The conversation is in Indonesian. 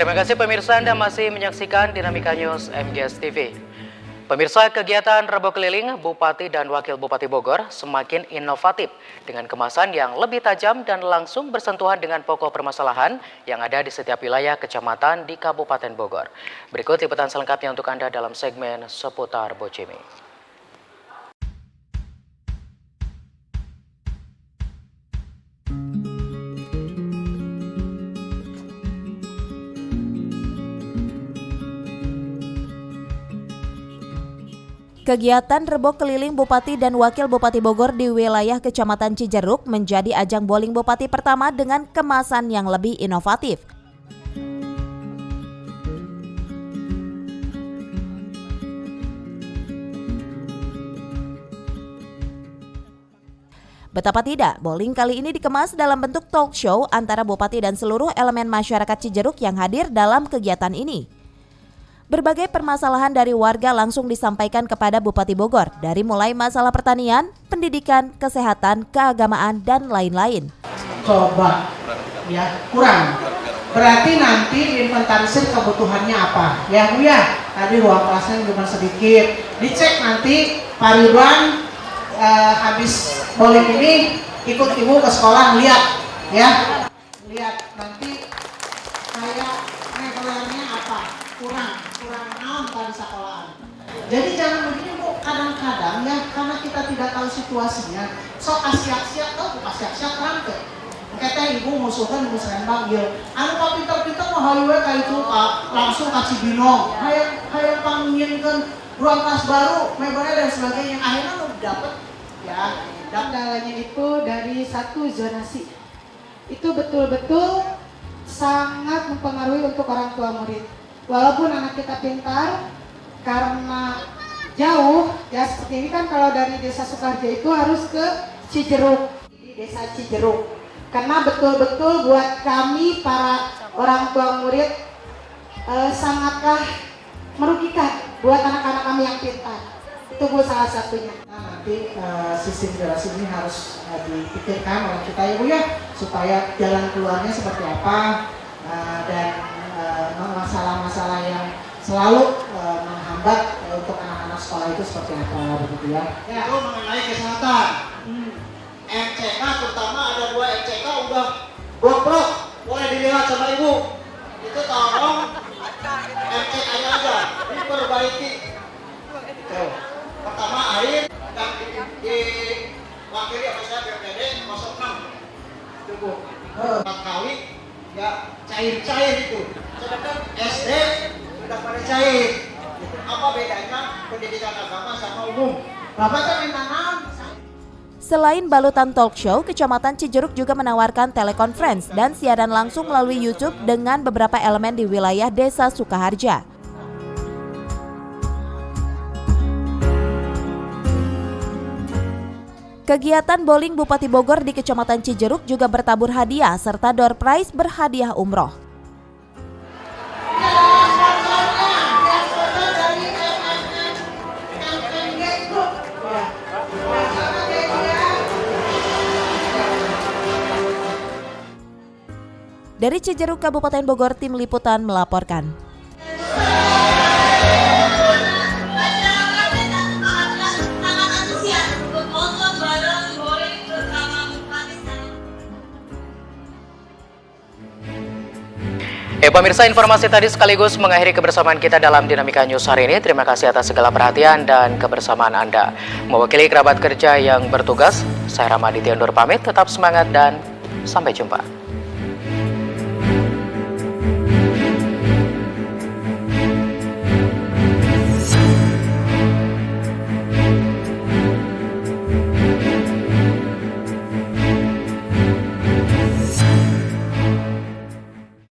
Terima kasih pemirsa, Anda masih menyaksikan Dinamika News MGS TV. Pemirsa, kegiatan Rebo Keliling Bupati dan Wakil Bupati Bogor semakin inovatif dengan kemasan yang lebih tajam dan langsung bersentuhan dengan pokok permasalahan yang ada di setiap wilayah kecamatan di Kabupaten Bogor. Berikut liputan selengkapnya untuk Anda dalam segmen Seputar Bocimi. Kegiatan Rebo Keliling Bupati dan Wakil Bupati Bogor di wilayah Kecamatan Cijeruk menjadi ajang bowling Bupati pertama dengan kemasan yang lebih inovatif. Betapa tidak, bowling kali ini dikemas dalam bentuk talk show antara Bupati dan seluruh elemen masyarakat Cijeruk yang hadir dalam kegiatan ini. Berbagai permasalahan dari warga langsung disampaikan kepada Bupati Bogor, dari mulai masalah pertanian, pendidikan, kesehatan, keagamaan, dan lain-lain. Coba, ya kurang. Berarti nanti diinventarisir kebutuhannya apa. Ya Bu ya, tadi ruang kelasnya cuma sedikit. Dicek nanti Pak Ridwan habis bowling ini ikut Ibu ke sekolah, lihat ya. Lihat nanti kayak regulernya apa, kurang naon tadi sekolahan. Jadi jangan begini Bu, kadang-kadang ya karena kita tidak tahu situasinya, sok asiak-siak tahu bukan asiak-siak rangke. Kata Ibu musuhkan Ibu Serembang ya. Anu Pak pinter-pinter mah hayu we ka itu langsung ka Cibinong. Hayang panginginkeun ruang kelas baru, mebelnya dan sebagainya. Akhirnya lu dapat ya. Kendalanya itu dari satu zonasi. Itu betul-betul sangat mempengaruhi untuk orang tua murid. Walaupun anak kita pintar, karena jauh, ya seperti ini kan kalau dari Desa Sukarjo itu harus ke Cijeruk, di Desa Cijeruk. Karena betul-betul buat kami para orang tua murid sangatlah merugikan buat anak-anak kami yang pintar. Itu Bu salah satunya. Nah, nanti sistem generasi ini harus dipikirkan oleh kita ya Bu ya, supaya jalan keluarnya seperti apa dan masalah-masalah yang selalu menghambat untuk anak-anak sekolah itu seperti apa begitu ya. Itu mengenai kesehatan. MCK terutama ada 2 MCK udah bobrok, boleh dilihat sama Ibu. Itu tolong MCK-nya aja diperbaiki. Itu. Pertama air dan diwakili sama saya BPD 06. Itu Bu. 4 kali ya cair-cair itu. Sedangkan SD sudah pada cair. Apa bedanya pendidikan agama sama umum? Bapak kan minta naon? Selain balutan talk show, Kecamatan Cijeruk juga menawarkan telekonferensi dan siaran langsung melalui YouTube dengan beberapa elemen di wilayah Desa Sukaharja. Kegiatan bowling Bupati Bogor di Kecamatan Cijeruk juga bertabur hadiah serta door prize berhadiah umroh. Dari Cijeruk, Kabupaten Bogor, Tim Liputan melaporkan. Pemirsa, informasi tadi sekaligus mengakhiri kebersamaan kita dalam Dinamika News hari ini. Terima kasih atas segala perhatian dan kebersamaan Anda. Mewakili kerabat kerja yang bertugas, saya Ramaditya undur pamit, tetap semangat dan sampai jumpa.